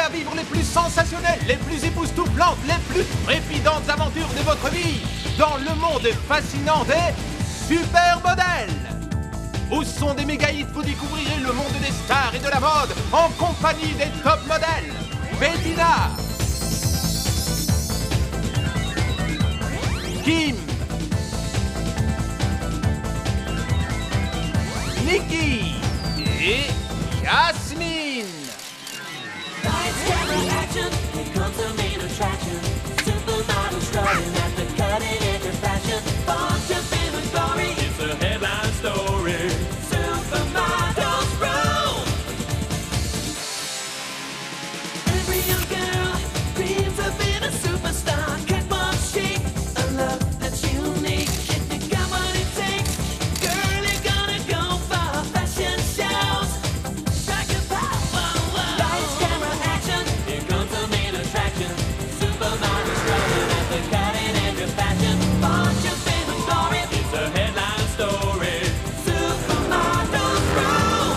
à vivre les plus sensationnelles, les plus époustouflantes, les plus trépidantes aventures de votre vie dans le monde fascinant des supermodèles. Où sont des méga-hits, vous découvrirez le monde des stars et de la mode en compagnie des top modèles. Bettina, Kim, Nikki et Yasmine. Lights, camera, action, here comes the main attraction. Supermodel strutting at the cutting edge of fashion. Bomb jumping with glory, it's a headline story. Supermodels roll. Every young girl dreams of being a superstar. Catwalk chic, a love that's unique. If you got what it takes, girl, you're gonna go far. Fashion shows, strike a power. Lights, camera, action, here comes the main attraction. Supermodels strutting at the cutting edge of fashion. Bomb jumping with glory, it's a headline story. Supermodels roll.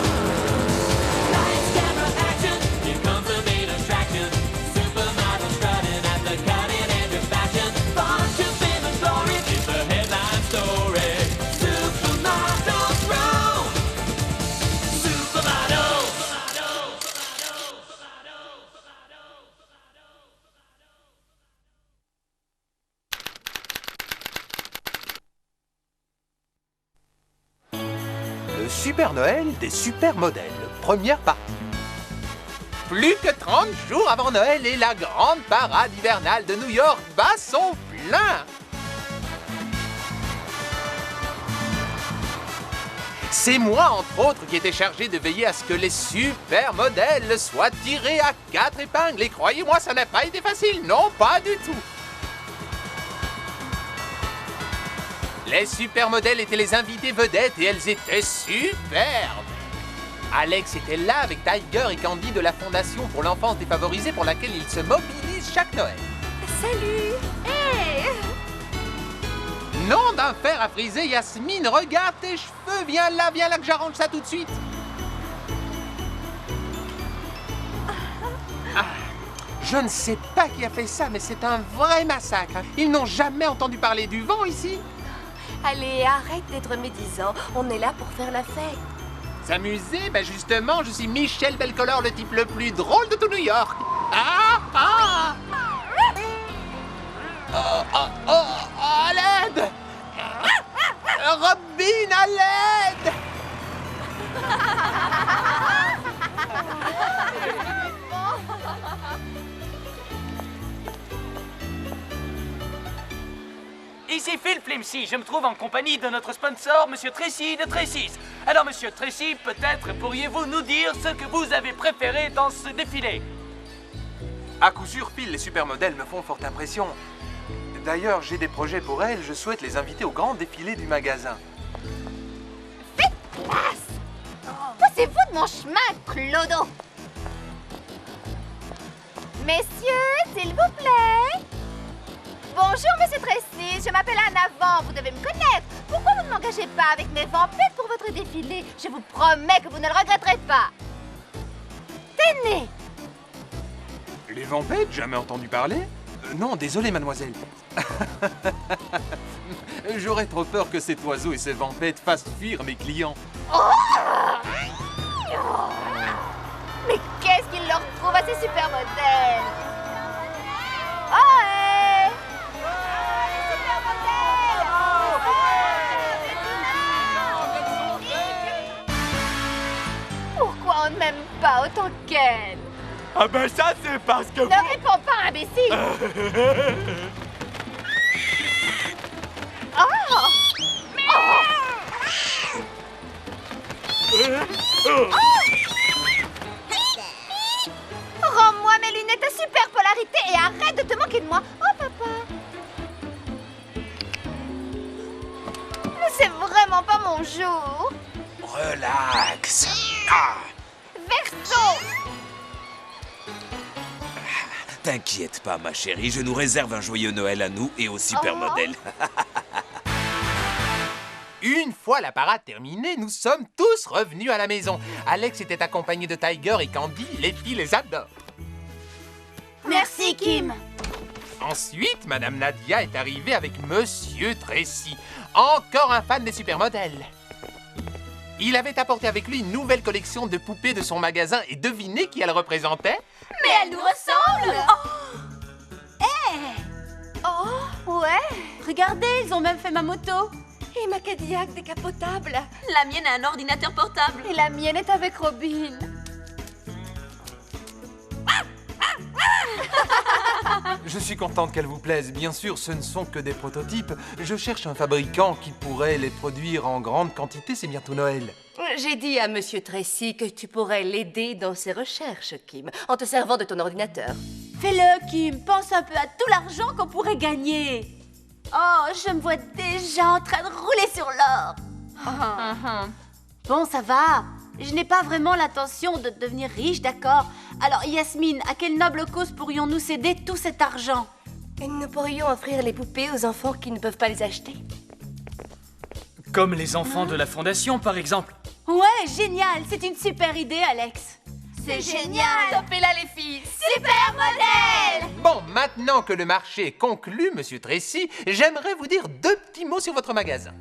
Lights, camera, action, here comes the main attraction. Supermodels strutting at the cutting edge of fashion. Bomb jumping with glory, it's a headline story. Supermodels roll. Supermodels. Le Super Noël des supermodèles, première partie. Plus que 30 jours avant Noël et la grande parade hivernale de New York bat son plein. C'est moi, entre autres, qui étais chargé de veiller à ce que les supermodèles soient tirés à 4 épingles. Et croyez-moi, ça n'a pas été facile, non, pas du tout. Les supermodèles étaient les invités vedettes et elles étaient superbes. Alex était là avec Tiger et Candy de la Fondation pour l'enfance défavorisée pour laquelle ils se mobilisent chaque Noël. Salut! Hey! Nom d'un fer à friser, Yasmine, regarde tes cheveux, viens là que j'arrange ça tout de suite. Ah, je ne sais pas qui a fait ça, mais c'est un vrai massacre. Ils n'ont jamais entendu parler du vent ici. Allez, arrête d'être médisant. On est là pour faire la fête. S'amuser? Ben justement, je suis Michel Belcolor, le type le plus drôle de tout New York. Ah! Ah! Oh, oh, oh, à l'aide! Robin, à l'aide! Ici Phil Flimsy, je me trouve en compagnie de notre sponsor, Monsieur Tracy de Tracy's. Alors, Monsieur Tracy, peut-être pourriez-vous nous dire ce que vous avez préféré dans ce défilé? À coup sûr, Phil, les supermodèles me font forte impression. D'ailleurs, j'ai des projets pour elles. Je souhaite les inviter au grand défilé du magasin. Faites place! Poussez-vous de mon chemin, Clodo! Messieurs, s'il vous plaît! Bonjour, Monsieur Tracy. Je m'appelle Anne Avant. Vous devez me connaître. Pourquoi vous ne m'engagez pas avec mes vampettes pour votre défilé? Je vous promets que vous ne le regretterez pas. Tenez! Les vampettes, jamais entendu parler? Non, désolé, mademoiselle. J'aurais trop peur que cet oiseau et ses vampettes fassent fuir mes clients. Mais qu'est-ce qu'il leur trouve à ces supermodèles? Oh, hey! Les supermodèles! Pourquoi on ne m'aime pas autant qu'elle? Ah ben ça, c'est parce que Ne réponds pas, imbécile! Oh! Rends-moi mes lunettes à super polarité et arrête de te moquer de moi. Oh, papa! Mais c'est vraiment pas mon jour. Relax. Ah, Verso! T'inquiète pas, ma chérie, je nous réserve un joyeux Noël à nous et aux supermodèles. Une fois la parade terminée, nous sommes tous revenus à la maison. Alex était accompagné de Tiger et Candy, les filles les adorent. Merci, Kim. Ensuite, Madame Nadia est arrivée avec Monsieur Tracy, encore un fan des supermodèles. Il avait apporté avec lui une nouvelle collection de poupées de son magasin et devinez qui elle représentait? Mais elle nous ressemble. Oh, ouais. Regardez, ils ont même fait ma moto. Et ma Cadillac décapotable. La mienne a un ordinateur portable. Et la mienne est avec Robin. Je suis contente qu'elle vous plaise. Bien sûr, ce ne sont que des prototypes. Je cherche un fabricant qui pourrait les produire en grande quantité, c'est bientôt Noël. J'ai dit à Monsieur Tracy que tu pourrais l'aider dans ses recherches, Kim, en te servant de ton ordinateur. Fais-le, Kim. Pense un peu à tout l'argent qu'on pourrait gagner. Oh, je me vois déjà en train de rouler sur l'or. Bon, ça va. Je n'ai pas vraiment l'intention de devenir riche, d'accord? Alors, Yasmine, à quelle noble cause pourrions-nous céder tout cet argent? Et nous pourrions offrir les poupées aux enfants qui ne peuvent pas les acheter. Comme les enfants de la fondation, par exemple. Ouais, génial. C'est une super idée, Alex. C'est génial. Topez-la, les filles. Super modèle. Bon, maintenant que le marché est conclu, Monsieur Tracy, j'aimerais vous dire 2 petits mots sur votre magasin.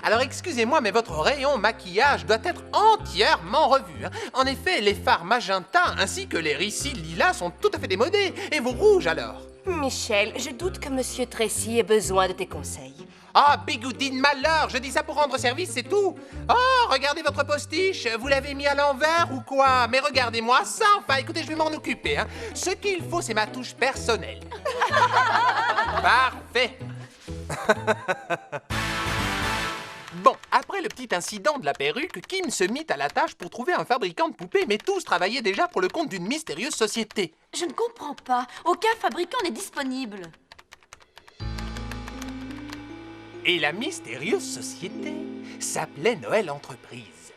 Alors excusez-moi, mais votre rayon maquillage doit être entièrement revu. En effet, les fards magenta ainsi que les ricils lilas sont tout à fait démodés. Et vos rouges alors? Michel, je doute que Monsieur Tracy ait besoin de tes conseils. Ah, bigoudine malheur, je dis ça pour rendre service, c'est tout. Oh, regardez votre postiche, vous l'avez mis à l'envers ou quoi? Mais regardez-moi ça, enfin, écoutez, je vais m'en occuper. Ce qu'il faut, c'est ma touche personnelle. Parfait. Bon, après le petit incident de la perruque, Kim se mit à la tâche pour trouver un fabricant de poupées, mais tous travaillaient déjà pour le compte d'une mystérieuse société. Je ne comprends pas. Aucun fabricant n'est disponible. Et la mystérieuse société s'appelait Noël Entreprise.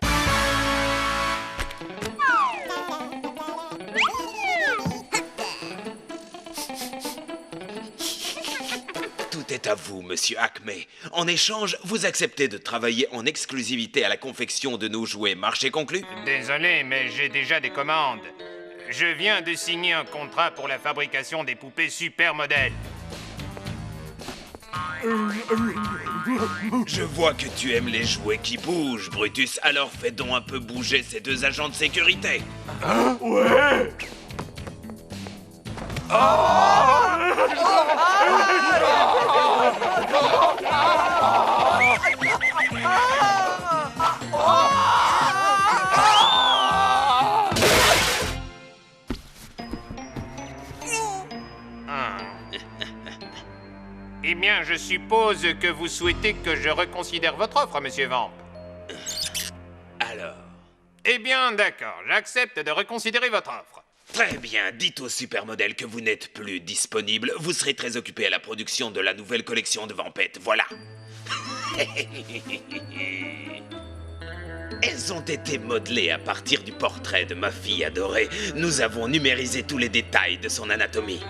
Tout est à vous, monsieur Acme. En échange, vous acceptez de travailler en exclusivité à la confection de nos jouets. Marché conclu? Désolé, mais j'ai déjà des commandes. Je viens de signer un contrat pour la fabrication des poupées supermodèles. Je vois que tu aimes les jouets qui bougent, Brutus. Alors fais donc un peu bouger ces 2 agents de sécurité. Eh bien, je suppose que vous souhaitez que je reconsidère votre offre, monsieur Vamp. Alors? Eh bien, d'accord, j'accepte de reconsidérer votre offre. Très bien, dites au supermodèle que vous n'êtes plus disponible. Vous serez très occupé à la production de la nouvelle collection de Vampettes, voilà. Elles ont été modelées à partir du portrait de ma fille adorée. Nous avons numérisé tous les détails de son anatomie.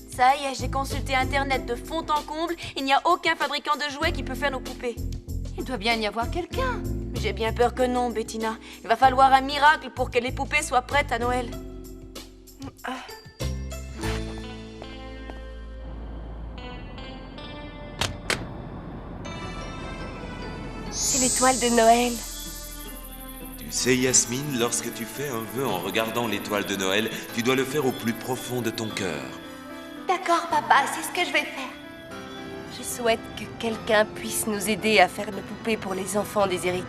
Ça y est, j'ai consulté Internet de fond en comble. Il n'y a aucun fabricant de jouets qui peut faire nos poupées. Il doit bien y avoir quelqu'un. J'ai bien peur que non, Bettina. Il va falloir un miracle pour que les poupées soient prêtes à Noël. C'est l'étoile de Noël. Tu sais, Yasmine, lorsque tu fais un vœu en regardant l'étoile de Noël, tu dois le faire au plus profond de ton cœur. D'accord, papa, c'est ce que je vais faire. Je souhaite que quelqu'un puisse nous aider à faire nos poupées pour les enfants déshérités.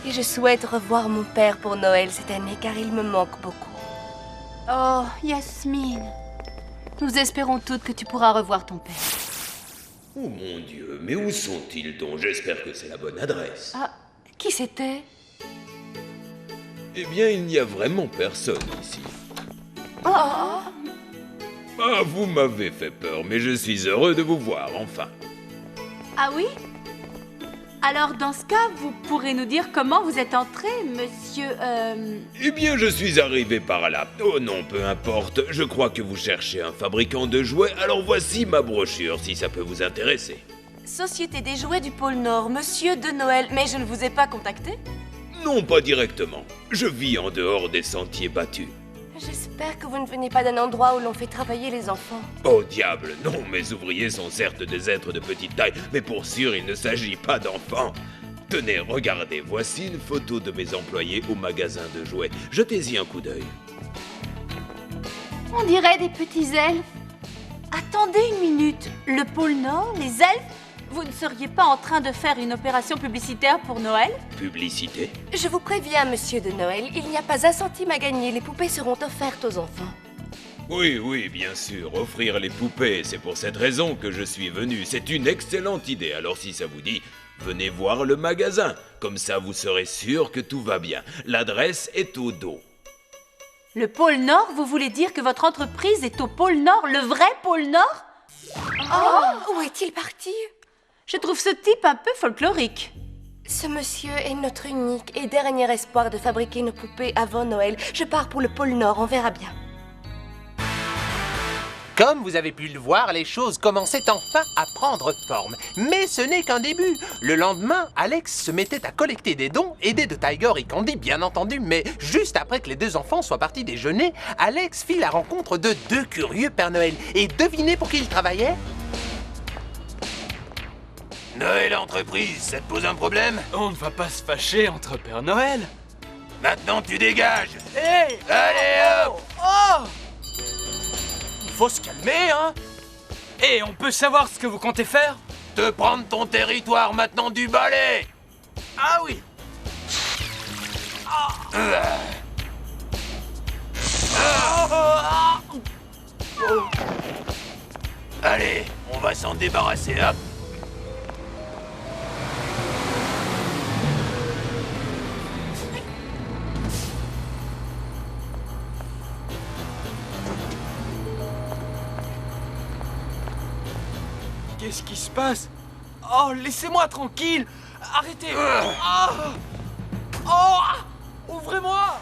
Et je souhaite revoir mon père pour Noël cette année, car il me manque beaucoup. Oh, Yasmine. Nous espérons toutes que tu pourras revoir ton père. Oh mon Dieu, mais où sont-ils donc? J'espère que c'est la bonne adresse. Ah, qui c'était? Eh bien, il n'y a vraiment personne ici. Ah, vous m'avez fait peur, mais je suis heureux de vous voir, enfin. Ah oui? Alors, dans ce cas, vous pourrez nous dire comment vous êtes entré, monsieur... Eh bien, je suis arrivé par là. Oh non, peu importe. Je crois que vous cherchez un fabricant de jouets, alors voici ma brochure, si ça peut vous intéresser. Société des jouets du pôle Nord, monsieur de Noël. Mais je ne vous ai pas contacté? Non, pas directement. Je vis en dehors des sentiers battus. J'espère que vous ne venez pas d'un endroit où l'on fait travailler les enfants. Oh diable, non, mes ouvriers sont certes des êtres de petite taille, mais pour sûr, il ne s'agit pas d'enfants. Tenez, regardez, voici une photo de mes employés au magasin de jouets. Jetez-y un coup d'œil. On dirait des petits elfes. Attendez une minute. Le pôle Nord, les elfes? Vous ne seriez pas en train de faire une opération publicitaire pour Noël? Publicité? Je vous préviens, monsieur de Noël, il n'y a pas un centime à gagner. Les poupées seront offertes aux enfants. Oui, bien sûr, offrir les poupées, c'est pour cette raison que je suis venu. C'est une excellente idée, alors si ça vous dit, venez voir le magasin. Comme ça, vous serez sûr que tout va bien. L'adresse est au dos. Le pôle Nord, vous voulez dire que votre entreprise est au pôle Nord, le vrai pôle Nord? Oh, où est-il parti? Je trouve ce type un peu folklorique. Ce monsieur est notre unique et dernier espoir de fabriquer nos poupées avant Noël. Je pars pour le pôle Nord, on verra bien. Comme vous avez pu le voir, les choses commençaient enfin à prendre forme. Mais ce n'est qu'un début. Le lendemain, Alex se mettait à collecter des dons, aidé de Tiger et Candy, bien entendu. Mais juste après que les deux enfants soient partis déjeuner, Alex fit la rencontre de deux curieux Père Noël. Et devinez pour qui il travaillait? Noël Entreprise, ça te pose un problème? On ne va pas se fâcher entre Père Noël. Maintenant tu dégages. Hé! Allez hop! Oh! Faut se calmer, hein? Et on peut savoir ce que vous comptez faire? Te prendre ton territoire maintenant du balai! Ah oui! Allez, on va s'en débarrasser, hop! Qu'est-ce qui se passe? Oh, laissez-moi tranquille! Arrêtez! Ouvrez-moi!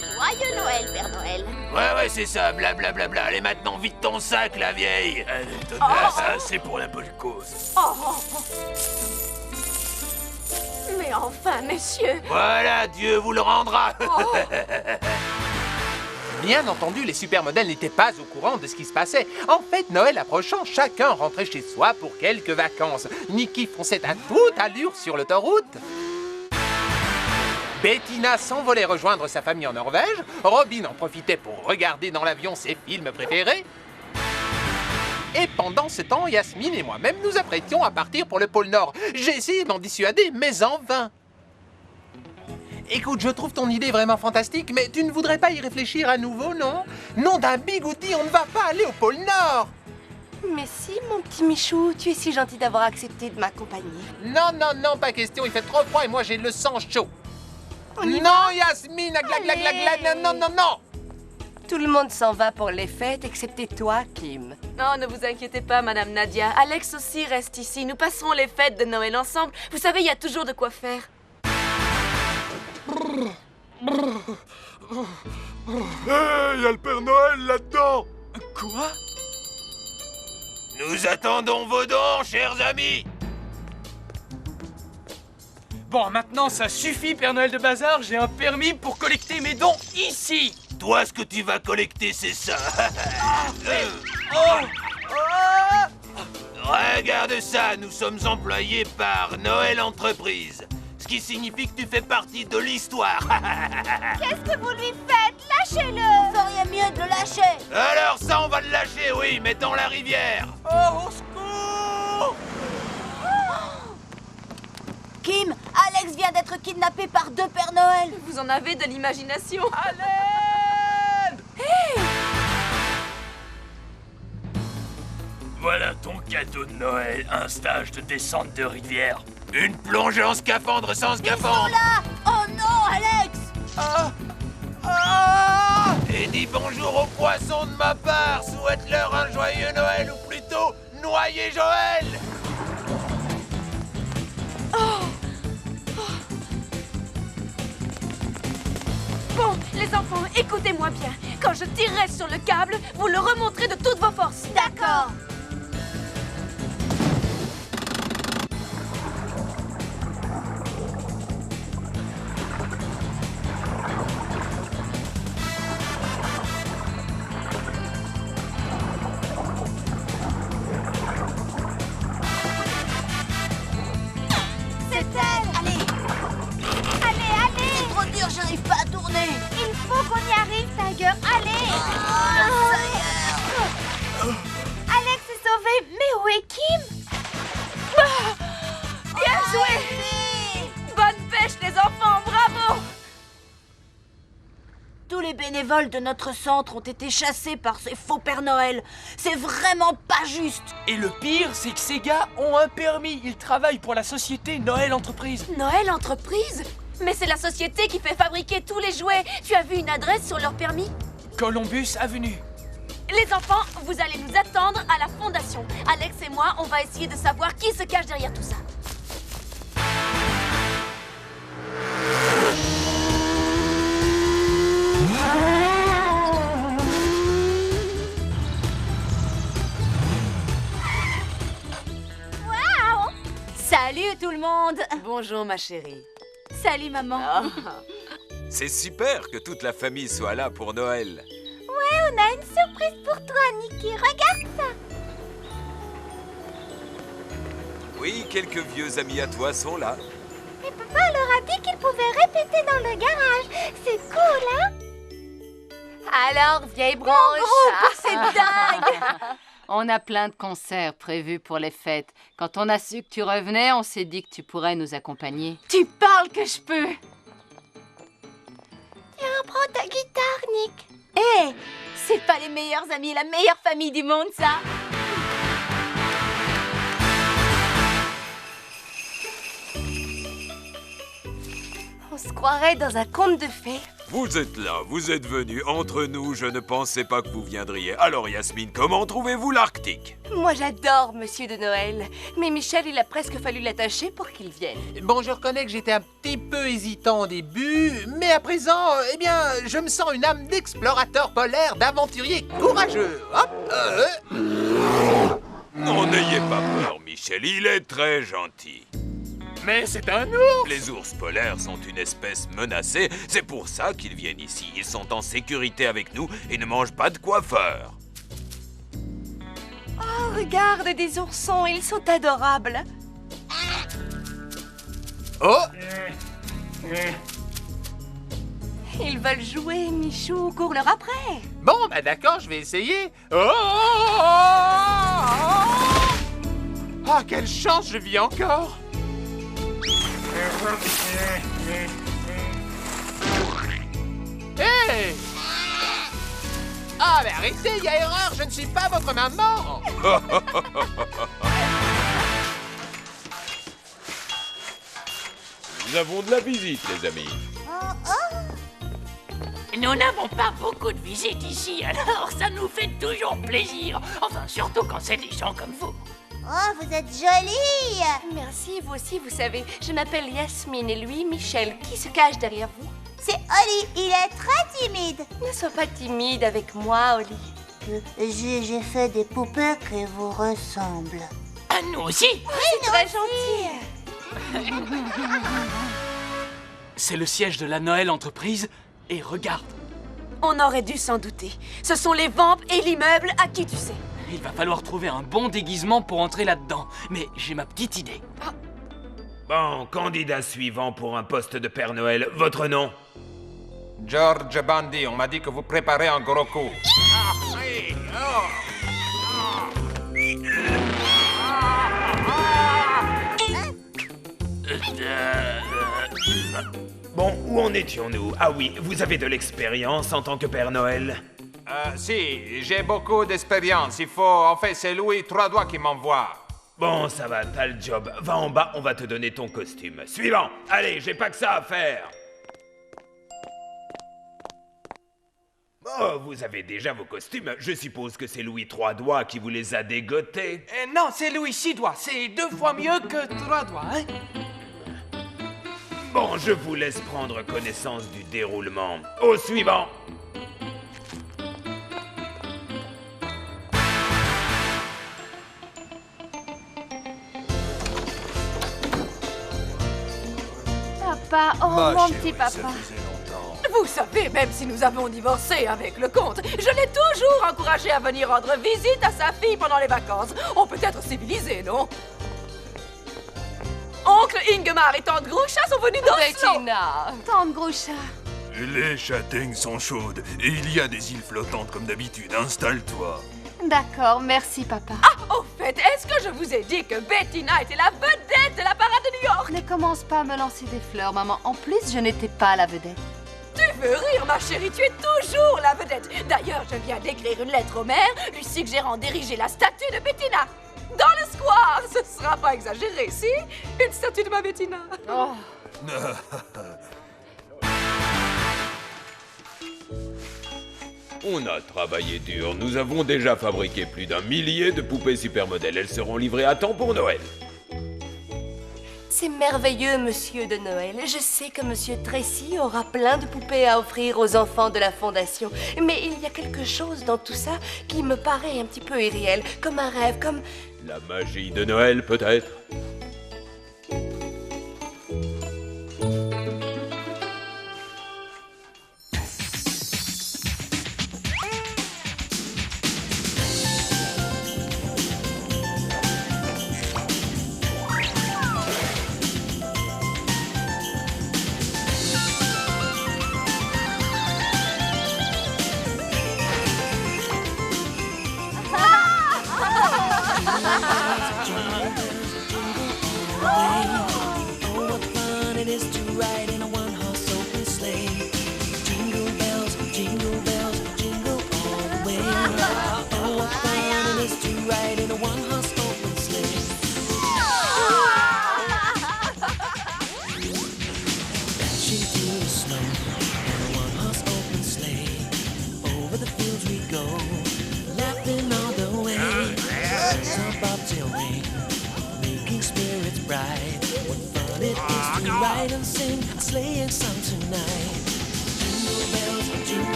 Joyeux Noël, Père Noël. Ouais, c'est ça, blablabla. Allez maintenant, vite ton sac, la vieille! Allez, donne-moi ça, c'est pour la bonne cause. Mais enfin, messieurs. Voilà, Dieu vous le rendra! Bien entendu, les supermodèles n'étaient pas au courant de ce qui se passait. En fait, Noël approchant, chacun rentrait chez soi pour quelques vacances. Nicky fonçait à toute allure sur l'autoroute. Bettina s'envolait rejoindre sa famille en Norvège. Robin en profitait pour regarder dans l'avion ses films préférés. Et pendant ce temps, Yasmine et moi-même nous apprêtions à partir pour le pôle Nord. J'ai essayé d'en dissuader, mais en vain. Écoute, je trouve ton idée vraiment fantastique, mais tu ne voudrais pas y réfléchir à nouveau, non? Nom d'un bigoudi, on ne va pas aller au pôle Nord! Mais si, mon petit Michou, tu es si gentil d'avoir accepté de m'accompagner. Non, pas question, il fait trop froid et moi j'ai le sang chaud. Non, Yasmine, non! Tout le monde s'en va pour les fêtes, excepté toi, Kim. Non, ne vous inquiétez pas, Madame Nadia. Alex aussi reste ici. Nous passerons les fêtes de Noël ensemble. Vous savez, il y a toujours de quoi faire. Hey, y a le Père Noël là-dedans! Quoi? Nous attendons vos dons, chers amis! Bon, maintenant ça suffit, Père Noël de bazar. J'ai un permis pour collecter mes dons ici. Toi, ce que tu vas collecter, c'est ça. Regarde ça, nous sommes employés par Noël Entreprise. Ce qui signifie que tu fais partie de l'histoire. Qu'est-ce que vous lui faites? Lâchez-le! Vous feriez mieux de le lâcher. Alors ça, on va le lâcher, oui, mais dans la rivière. Oh, au secours! Kim, Alex vient d'être kidnappé par deux Pères Noël. Vous en avez de l'imagination. Alain! Voilà ton cadeau de Noël, un stage de descente de rivière. Une plongée en scaphandre sans scaphandre. Oh non, Alex! Et dis bonjour au poissons de ma part souhaitent-leur un joyeux Noël, ou plutôt, noyez Joël! Bon, les enfants, écoutez-moi bien. Quand je tirerai sur le câble, vous le remonterez de toutes vos forces. D'accord. C'est elle. Allez. Allez, allez. C'est trop dur, j'arrive pas à tourner. Il faut qu'on y arrive, Tiger. Allez. Alex est sauvé. Mais où est Kim? Bien joué! Bonne pêche, les enfants, bravo! Tous les bénévoles de notre centre ont été chassés par ces faux Père Noël. C'est vraiment pas juste. Et le pire, c'est que ces gars ont un permis. Ils travaillent pour la société Noël Entreprise. Noël Entreprise? Mais c'est la société qui fait fabriquer tous les jouets. Tu as vu une adresse sur leur permis? Columbus Avenue. Les enfants, vous allez nous attendre à la fondation. Alex et moi, on va essayer de savoir qui se cache derrière tout ça. Salut tout le monde. Bonjour, ma chérie. Salut maman. C'est super que toute la famille soit là pour Noël. On a une surprise pour toi, Nicky. Regarde ça. Oui, quelques vieux amis à toi sont là. Et papa leur a dit qu'ils pouvaient répéter dans le garage. C'est cool, hein? Alors, vieille branche. C'est dingue. On a plein de concerts prévus pour les fêtes. Quand on a su que tu revenais, on s'est dit que tu pourrais nous accompagner. Tu parles que je peux. Tiens, prends ta guitare, Nick. Hé, c'est pas les meilleurs amis, la meilleure famille du monde, ça. On se croirait dans un conte de fées. Vous êtes là, vous êtes venus. Entre nous, je ne pensais pas que vous viendriez. Alors Yasmine, comment trouvez-vous l'Arctique? Moi, j'adore Monsieur de Noël. Mais Michel, il a presque fallu l'attacher pour qu'il vienne. Bon, je reconnais que j'étais un petit peu hésitant au début, mais à présent, eh bien, je me sens une âme d'explorateur polaire, d'aventurier courageux. Hop, Non, n'ayez pas peur, Michel, il est très gentil. Mais c'est un ours. Les ours polaires sont une espèce menacée, c'est pour ça qu'ils viennent ici. Ils sont en sécurité avec nous et ne mangent pas de coiffeur. Oh, regarde, des oursons, ils sont adorables. Oh, Ils veulent jouer, Michou, cours leur après. bon, bah d'accord, je vais essayer. Ah, quelle chance, je vis encore. Hey! Ah, mais arrêtez, il y a erreur, je ne suis pas votre maman. Nous avons de la visite, les amis. Nous n'avons pas beaucoup de visites ici, alors ça nous fait toujours plaisir. Enfin, surtout quand c'est des gens comme vous. Oh, vous êtes jolie. Merci, vous aussi, vous savez. Je m'appelle Yasmine et lui, Michel. Qui se cache derrière vous? C'est Oli. Il est très timide. Ne sois pas timide avec moi, Oli. J'ai fait des poupées qui vous ressemblent. À nous aussi. C'est très gentil. C'est le siège de la Noël Entreprise. Et regarde, On aurait dû s'en douter. Ce sont les vampes et l'immeuble à qui tu sais. il va falloir trouver un bon déguisement pour entrer là-dedans. Mais j'ai ma petite idée. Bon, candidat suivant pour un poste de Père Noël, votre nom? George Bundy, on m'a dit que vous préparez un gros coup. Bon, où en étions-nous? Ah oui, vous avez de l'expérience en tant que Père Noël? Si, j'ai beaucoup d'expérience. En fait, c'est Louis Trois-Doigts qui m'envoie. Bon, ça va, t'as le job. Va en bas, on va te donner ton costume. Suivant! Allez, j'ai pas que ça à faire! Oh, vous avez déjà vos costumes. Je suppose que c'est Louis Trois Doigts qui vous les a dégotés. Non, c'est Louis Six Doigts. C'est 2 fois mieux que 3 doigts, hein? Bon, je vous laisse prendre connaissance du déroulement. Au suivant. Papa, oh mon petit papa. Vous savez, même si nous avons divorcé avec le comte, je l'ai toujours encouragé à venir rendre visite à sa fille pendant les vacances. On peut être civilisé, non? Oncle Ingemar et tante Groucha sont venus d'Oslo. Bettina. Tante Groucha. Les châtaignes sont chaudes et il y a des îles flottantes comme d'habitude. Installe-toi. D'accord, merci papa. Ah, au fait, est-ce que je vous ai dit que Bettina était la vedette de la parade de New York? Ne commence pas à me lancer des fleurs, maman. En plus, je n'étais pas la vedette. Tu veux rire, ma chérie, tu es toujours la vedette. D'ailleurs, je viens d'écrire une lettre au maire lui suggérant d'ériger la statue de Bettina. Dans le square, ce sera pas exagéré, si? Une statue de ma Bettina. Oh. On a travaillé dur. Nous avons déjà fabriqué plus d'1 millier de poupées supermodèles. Elles seront livrées à temps pour Noël. C'est merveilleux, monsieur de Noël. Je sais que monsieur Tracy aura plein de poupées à offrir aux enfants de la Fondation. Mais il y a quelque chose dans tout ça qui me paraît un petit peu irréel, comme un rêve, comme... La magie de Noël, peut-être?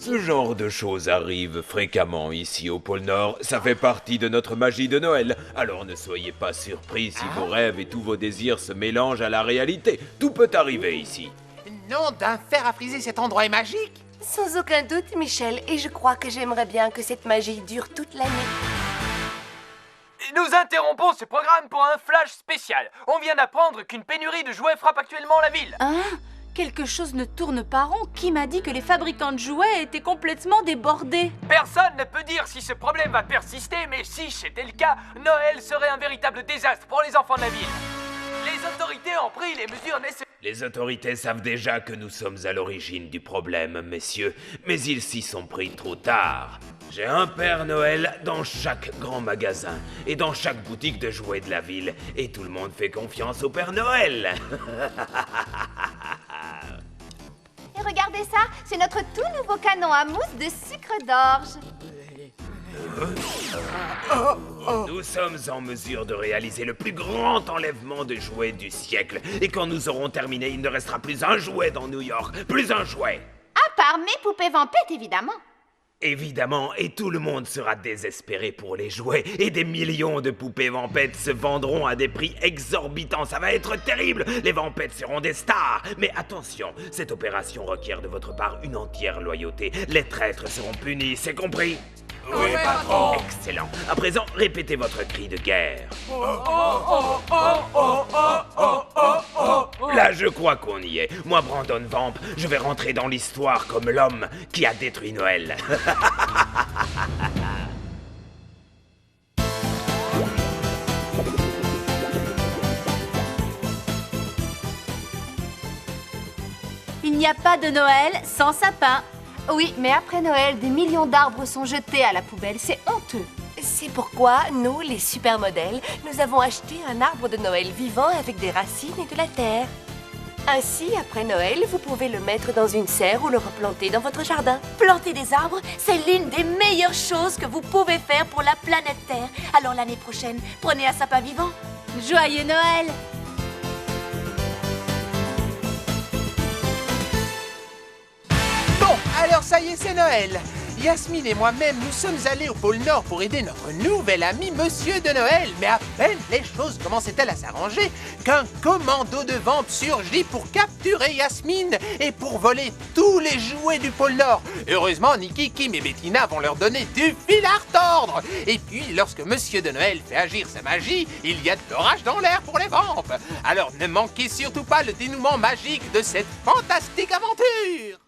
Ce genre de choses arrive fréquemment ici au pôle Nord. Ça fait partie de notre magie de Noël. Alors ne soyez pas surpris si vos rêves et tous vos désirs se mélangent à la réalité. Tout peut arriver ici. Nom d'un fer à friser, cet endroit est magique. Sans aucun doute, Michel, et je crois que j'aimerais bien que cette magie dure toute l'année. Nous interrompons ce programme pour un flash spécial. On vient d'apprendre qu'une pénurie de jouets frappe actuellement la ville. Hein? Quelque chose ne tourne pas rond. Qui m'a dit que les fabricants de jouets étaient complètement débordés? Personne ne peut dire si ce problème va persister, mais si c'était le cas, Noël serait un véritable désastre pour les enfants de la ville. Les autorités ont pris les mesures nécessaires. Les autorités savent déjà que nous sommes à l'origine du problème, messieurs, mais ils s'y sont pris trop tard. J'ai un Père Noël dans chaque grand magasin et dans chaque boutique de jouets de la ville, et tout le monde fait confiance au Père Noël. Et regardez ça, c'est notre tout nouveau canon à mousse de sucre d'orge. Nous sommes en mesure de réaliser le plus grand enlèvement de jouets du siècle. Et quand nous aurons terminé, il ne restera plus un jouet dans New York. Plus un jouet. À part mes poupées vampettes, évidemment. Évidemment, et tout le monde sera désespéré pour les jouets. Et des millions de poupées vampettes se vendront à des prix exorbitants. Ça va être terrible. Les vampettes seront des stars. Mais attention, cette opération requiert de votre part une entière loyauté. Les traîtres seront punis, c'est compris? Oui, patron. Excellent. À présent, répétez votre cri de guerre. Là, je crois qu'on y est. Moi, Brandon Vamp, je vais rentrer dans l'histoire comme l'homme qui a détruit Noël. Il n'y a pas de Noël sans sapin. Oui, mais après Noël, des millions d'arbres sont jetés à la poubelle. C'est honteux. C'est pourquoi nous, les supermodèles, nous avons acheté un arbre de Noël vivant avec des racines et de la terre. Ainsi, après Noël, vous pouvez le mettre dans une serre ou le replanter dans votre jardin. Planter des arbres, c'est l'une des meilleures choses que vous pouvez faire pour la planète Terre. Alors l'année prochaine, prenez un sapin vivant. Joyeux Noël! Bon, alors ça y est, c'est Noël. Yasmine et moi-même, nous sommes allés au pôle Nord pour aider notre nouvel ami Monsieur de Noël. Mais à peine les choses commençaient-elles à s'arranger qu'un commando de vamps surgit pour capturer Yasmine et pour voler tous les jouets du pôle Nord. Heureusement, Nikki, Kim et Bettina vont leur donner du fil à retordre. Et puis, lorsque Monsieur de Noël fait agir sa magie, il y a de l'orage dans l'air pour les vamps. Alors ne manquez surtout pas le dénouement magique de cette fantastique aventure.